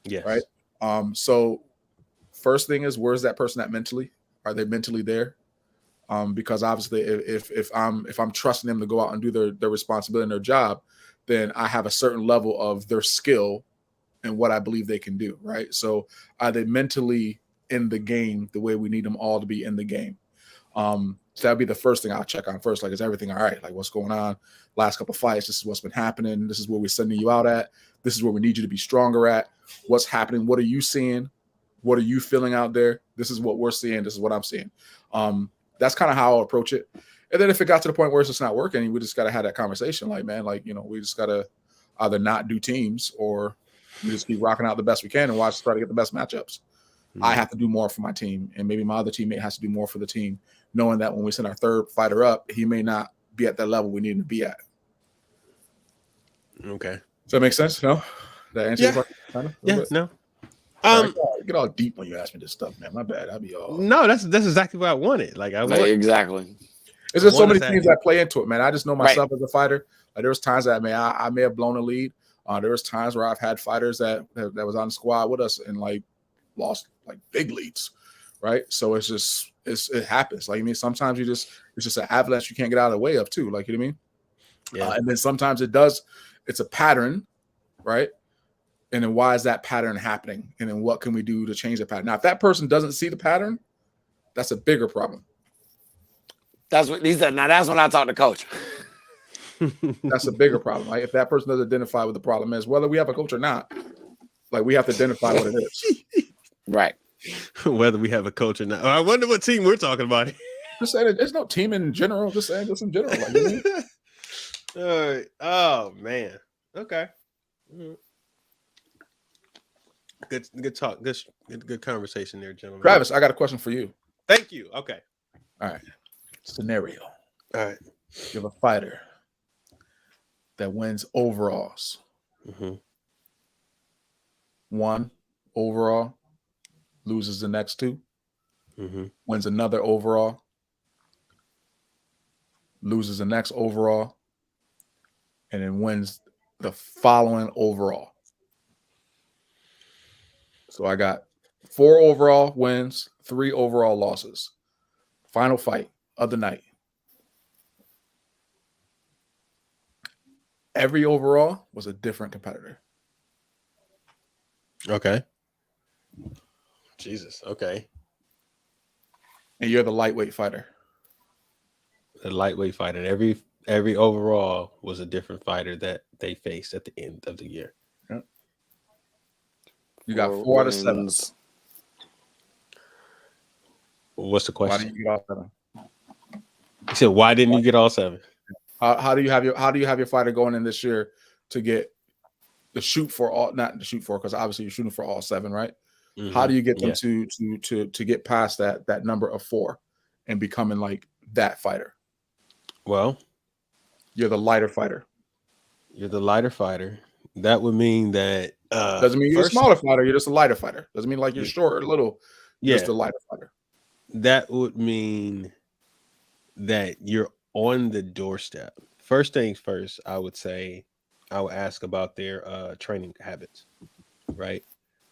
A: Yes.
C: Right. So, first thing is, where's that person at mentally? Are they mentally there? Because obviously, if I'm trusting them to go out and do their responsibility and their job, then I have a certain level of their skill and what I believe they can do, right? So are they mentally in the game the way we need them all to be in the game? So that'd be the first thing I'll check on first. Like, is everything all right? Like, what's going on? Last couple of fights, this is what's been happening. This is where we're sending you out at. This is where we need you to be stronger at. What's happening? What are you seeing? What are you feeling out there? This is what we're seeing. This is what I'm seeing. That's kind of how I'll approach it. And then if it got to the point where it's just not working, we just got to have that conversation. Like, man, like, you know, we just got to either not do teams or we just keep rocking out the best we can and try to get the best matchups. I have to do more for my team, and maybe my other teammate has to do more for the team, knowing that when we send our third fighter up, he may not be at that level we need him to be at.
A: Okay.
C: Does that make sense? No? That answer your question?
A: Yeah, no.
C: Get all deep when you ask me this stuff, man. My bad. I'll be all.
A: No, that's exactly what I wanted.
B: Exactly.
C: There's just so many things that play into it, man. I just know myself as a fighter. Like, there was times that I may have blown a lead. There was times where I've had fighters that was on the squad with us and like lost like big leads, right? So it happens. Like, I mean, sometimes it's just an avalanche you can't get out of the way of too. Like, you know what I mean?
A: Yeah.
C: And then sometimes it's a pattern, right? And then why is that pattern happening? And then what can we do to change the pattern? Now, if that person doesn't see the pattern, that's a bigger problem.
B: That's what he said. Now that's when I talk to coach.
C: That's a bigger problem. Like, if that person doesn't identify what the problem is, whether we have a coach or not, like, we have to identify what it is.
B: Right.
A: Whether we have a coach or not. I wonder what team we're talking about.
C: Just saying, there's no team in general. Just saying, just in general. Like, you know?
A: All right. Oh man. Okay. Good talk. Good conversation there, gentlemen.
C: Travis, I got a question for you.
A: Thank you. Okay.
C: All right. Scenario.
A: All right.
C: You have a fighter that wins overalls. One overall, loses the next two, wins another overall, loses the next overall, and then wins the following overall. So I got 4 overall wins, 3 overall losses. Final fight of the night. Every overall was a different competitor.
A: Okay. Jesus. Okay.
C: And you're the lightweight fighter.
A: The lightweight fighter. Every overall was a different fighter that they faced at the end of the year.
C: Yep. You got 4 out of 7.
A: What's the question?
C: Why didn't you get all 7?
A: You said, why didn't you get all 7?
C: How do you have your fighter going in this year to get the shoot for all, not the shoot for, because obviously you're shooting for all 7, right? How do you get them to get past that number of 4 and becoming like that fighter?
A: Well,
C: You're the lighter fighter.
A: You're the lighter fighter. That would mean that
C: doesn't mean you're a smaller fighter. You're just a lighter fighter. Doesn't mean like you're short or little. You're just a lighter fighter.
A: That would mean that you're on the doorstep. First things first, I would say I would ask about their training habits, right?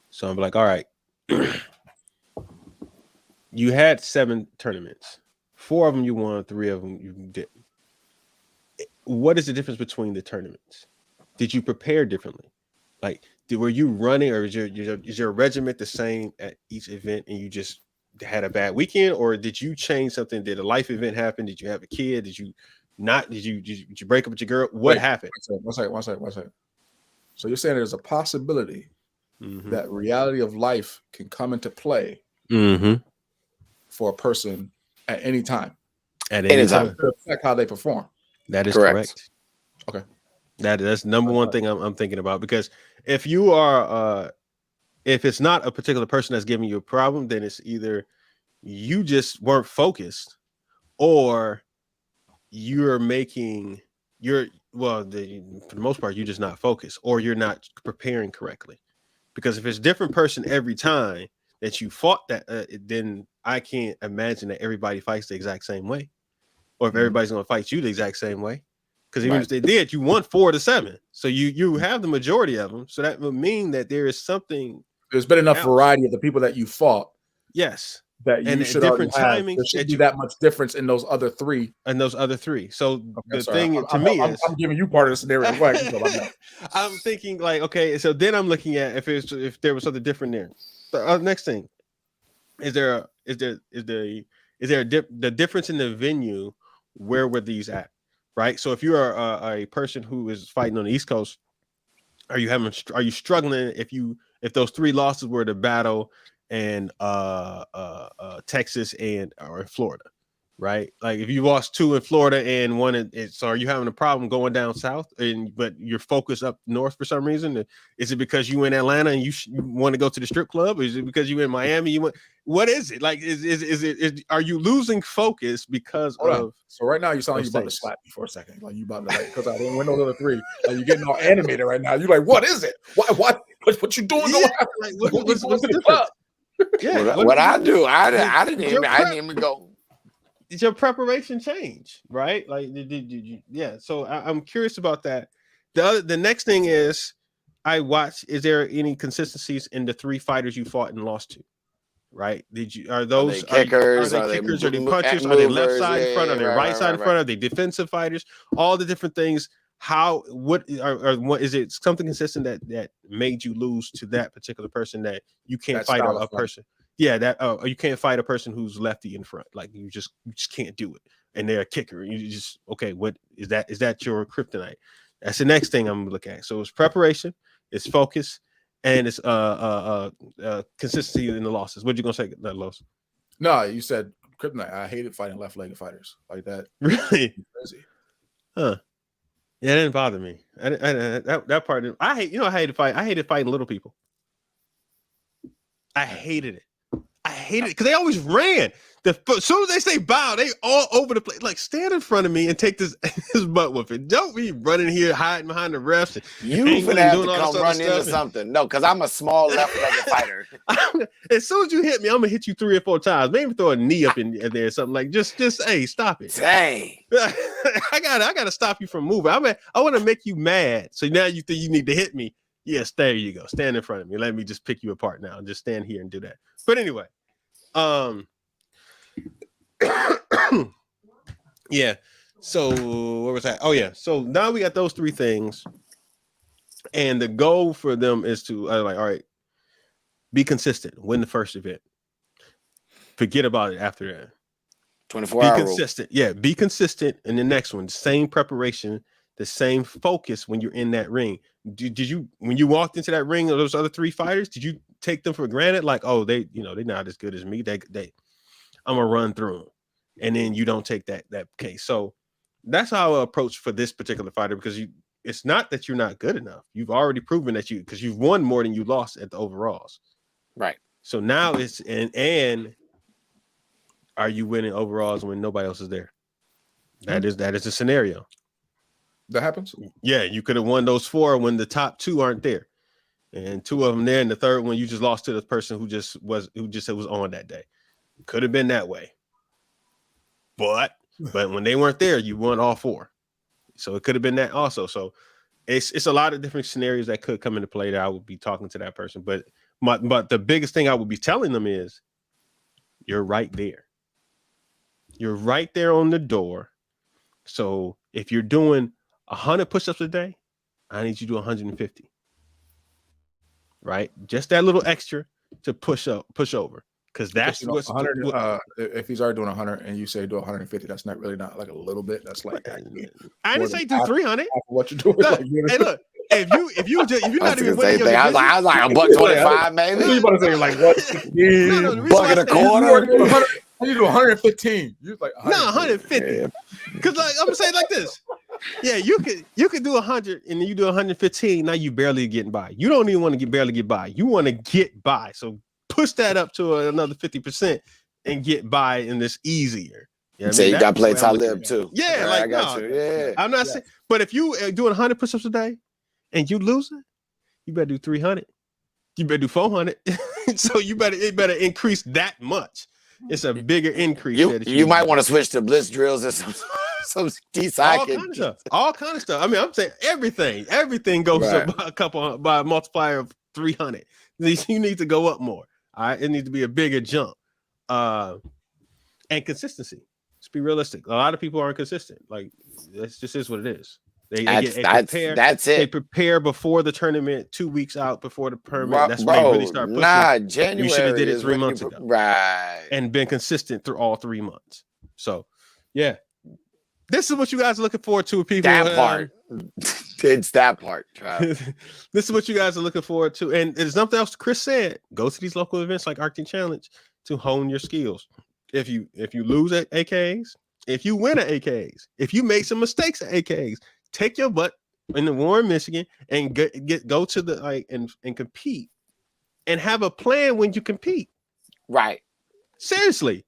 A: So I'm like, all right, you had 7 tournaments. 4 of them you won, 3 of them you didn't. What is the difference between the tournaments? Did you prepare differently? Like, were you running, or is your regiment the same at each event and you just had a bad weekend, or did you change something? Did a life event happen? Did you have a kid? Did you not? Did you break up with your girl? What happened?
C: One second. So you're saying there's a possibility that reality of life can come into play for a person at any time.
A: At any time.
C: To affect how they perform.
A: That is correct.
C: Okay.
A: That's number one thing I'm thinking about, because if you are if it's not a particular person that's giving you a problem, then it's either you just weren't focused, or for the most part, you're just not focused, or you're not preparing correctly. Because if it's a different person every time that you fought that, then I can't imagine that everybody fights the exact same way, or if everybody's going to fight you the exact same way. Because even if they did, you won 4 to 7, so you have the majority of them. So that would mean that there is something.
C: There's been enough variety of the people that you fought.
A: Yes.
C: That you should different timings. There shouldn't be that much difference in those other 3.
A: So the thing to me is,
C: I'm giving you part of the scenario.
A: I'm thinking like, okay, so then I'm looking at if there was something different there. The next thing is the difference in the venue? Where were these at? Right. So if you are a person who is fighting on the East Coast, are you struggling if those 3 losses were to battle and Texas or in Florida, right? Like if you lost 2 in Florida and 1 so are you having a problem going down south but you're focused up north for some reason? Is it because you in Atlanta and you want to go to the strip club? Or is it because you in Miami? What is it? Like are you losing focus because of?
C: So right now you sound like you about to slap me for a second, like you about to because I didn't win those other 3. Like you're getting all animated right now. You're like, what is it? What you doing?
A: Yeah, like, what's the difference?
B: Yeah, what I do, I didn't even go.
A: Did your preparation change, right? Like, did you? Yeah. So I'm curious about that. The next thing is, is there any consistencies in the 3 fighters you fought and lost to? Right? Are they kickers? Are they punchers? Are they left side in front? Are they right side in front? Are they defensive fighters? All the different things. What is it? Something consistent that made you lose to that particular person that you can't fight a person? Yeah, that you can't fight a person who's lefty in front. Like you just can't do it, and they're a kicker. And you just what is that? Is that your kryptonite? That's the next thing I'm gonna look at. So it's preparation, it's focus, and it's consistency in the losses. What you gonna say that loss?
C: No, you said kryptonite. I hated fighting left-legged fighters like that.
A: Really? Crazy. Huh. Yeah, it didn't bother me. That part. I hated fight. I hated fighting little people. I hated it. Because they always ran. As soon as they say bow, they all over the place. Like, stand in front of me and take this butt whooping. Don't be running here hiding behind the refs.
B: You finna have to come run into something. No, because I'm a small left-legged fighter.
A: As soon as you hit me, I'm gonna hit you 3 or 4 times. Maybe throw a knee up in there or something. Like just hey, stop it.
B: Dang.
A: I gotta stop you from moving. I want to make you mad. So now you think you need to hit me. Yes, there you go. Stand in front of me. Let me just pick you apart now. Just stand here and do that. But anyway, yeah. So where was that? Oh yeah. So now we got those 3 things, and the goal for them is to all right, be consistent. Win the first event. Forget about it after that.
B: 24 hours.
A: Be consistent. Yeah, be consistent in the next one. Same preparation, the same focus when you're in that ring. Did you, when you walked into that ring of those other 3 fighters, did you take them for granted? Like, oh, they're not as good as me. I'm gonna run through them, and then you don't take that case. So that's how I approach for this particular fighter, because it's not that you're not good enough. You've already proven that because you've won more than you lost at the overalls.
B: Right.
A: So now it's and are you winning overalls when nobody else is there? That is a scenario.
C: That happens.
A: Yeah, you could have won those 4 when the top 2 aren't there, and 2 of them there, and the third one you just lost to the person who just was on that day. Could have been that way, but when they weren't there, you won all 4. So it could have been that also. So it's a lot of different scenarios that could come into play that I would be talking to that person. But the biggest thing I would be telling them is you're right there. You're right there on the door. So if you're doing 100 push-ups a day, I need you to do 150. Right? Just that little extra to push over. Because that's what's
C: 100. If he's already doing 100 and you say do 150, that's not like a little bit. That's like
A: I didn't say do 300.
C: What you're doing?
A: Look, hey, look. If you're not even winning your
B: division, I was like $1.25, maybe.
C: You about to say like what?
B: Bucket a quarter.
C: You do 115. You like
A: 150. Because like I'm gonna say it like this. Yeah, you could do 100 and then you do 115. Now you barely getting by. You don't even want to barely get by. You want to get by. So push that up to another 50% and get by, and it's easier. You know
B: so you got to play Talib too.
A: Yeah,
B: I got you. Yeah,
A: I'm not saying, but if you doing 100 push-ups a day and you losing, you better do 300. You better do 400. So it better increase that much. It's a bigger increase.
B: You might want to switch to blitz drills or some
A: all kind of stuff. I mean, I'm saying everything goes up by a multiplier of 300. You need to go up more. All right, it needs to be a bigger jump. And consistency. Let's be realistic. A lot of people aren't consistent. Like this just is what it is.
B: That's it.
A: They prepare before the tournament, 2 weeks out before the tournament. That's when they really start pushing.
B: January.
A: You should have did it 3 months ago,
B: right?
A: And been consistent through all 3 months. So, yeah, this is what you guys are looking forward to, people.
B: That part. It's that part.
A: This is what you guys are looking forward to, and there's something else Chris said. Go to these local events like Arctic Challenge to hone your skills. If you lose at AKs, if you win at AKs, if you make some mistakes at AKs, take your butt in the Warren, Michigan, and go to the and compete, and have a plan when you compete.
B: Right.
A: Seriously,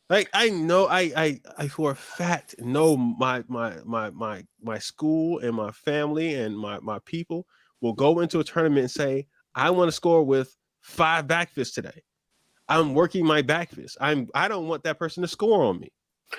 A: like I know, I for a fact know my school and my family and my people will go into a tournament and say, I want to score with 5 back fists today. I'm working my back fist. I don't want that person to score on me.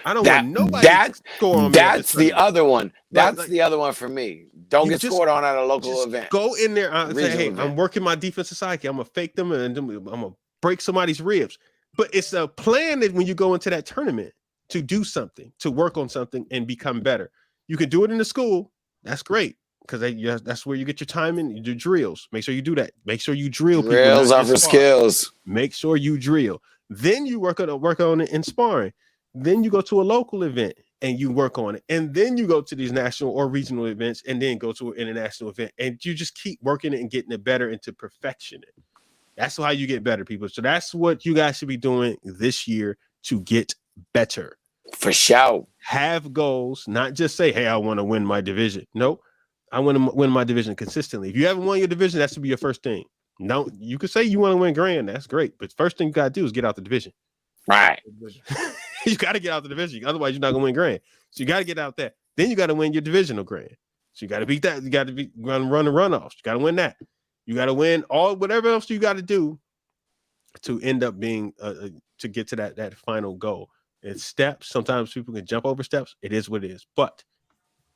A: I don't want nobody to score on me.
B: That's the other one. That's the other one for me. Don't get scored on at a local event.
A: Go in there and say, hey, I'm working my defensive side. I'm going to fake them and I'm going to break somebody's ribs. But it's a plan that when you go into that tournament to do something, to work on something and become better. You can do it in the school. That's great. Because that's where you get your time in, your drills. Make sure you do that. Make sure you drill people.
B: Drills are for skills.
A: Make sure you drill. Then you work on it in sparring. Then you go to a local event and you work on it. And then you go to these national or regional events and then go to an international event. And you just keep working it and getting it better into perfection it. That's how you get better, people. So that's what you guys should be doing this year to get better.
B: For sure.
A: Have goals, not just say, hey, I want to win my division. Nope. I want to win my division consistently. If you haven't won your division, that should be your first thing. No, you could say you want to win grand. That's great. But first thing you got to do is get out the division.
B: Right.
A: You got to get out the division. Otherwise, you're not going to win grand. So you got to get out there. Then you got to win your divisional grand. So you got to beat that. You got to run the runoffs. You got to win that. You got to win whatever else you got to do to end up being to get to that final goal. It's steps. Sometimes people can jump over steps. It is what it is. But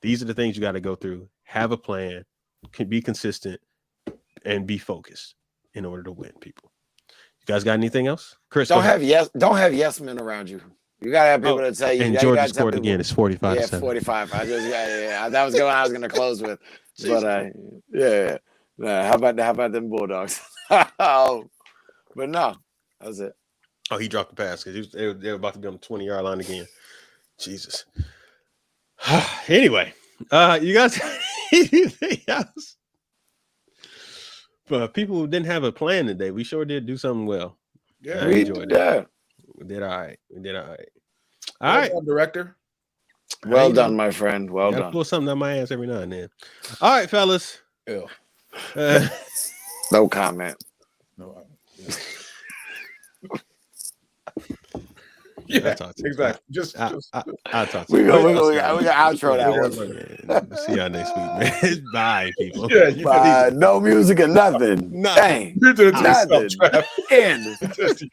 A: these are the things you got to go through. Have a plan, can be consistent, and be focused in order to win, people. You guys got anything else? Chris,
B: don't have yes men around you. You gotta have people to tell you.
A: And Georgia scored again. It's 45.
B: Yeah, 45. I was going to close with, but how about them Bulldogs? But no, that was it.
A: Oh, he dropped the pass because they were about to be on the 20-yard line again. Jesus. Anyway, you guys got anything else? But people who didn't have a plan today, we sure did do something well.
C: Yeah,
A: I enjoyed it.
B: Yeah.
A: We did all right. All
C: right, director.
B: Well done, my friend. Well
A: Gotta
B: done.
A: pull something out my ass every now and then. All right, fellas.
C: Ew.
B: No comment.
C: No.
A: I'll
C: Yeah,
A: talk to you.
C: exactly. Just
A: I'll talk to
B: We
A: you.
B: got outro that one.
A: See y'all next week, man. Bye, people.
C: yeah, you
B: No music or nothing.
A: Nothing.
B: Dang.
C: did it to
B: Nothing.
C: yourself, Trav.
B: End.
C: Just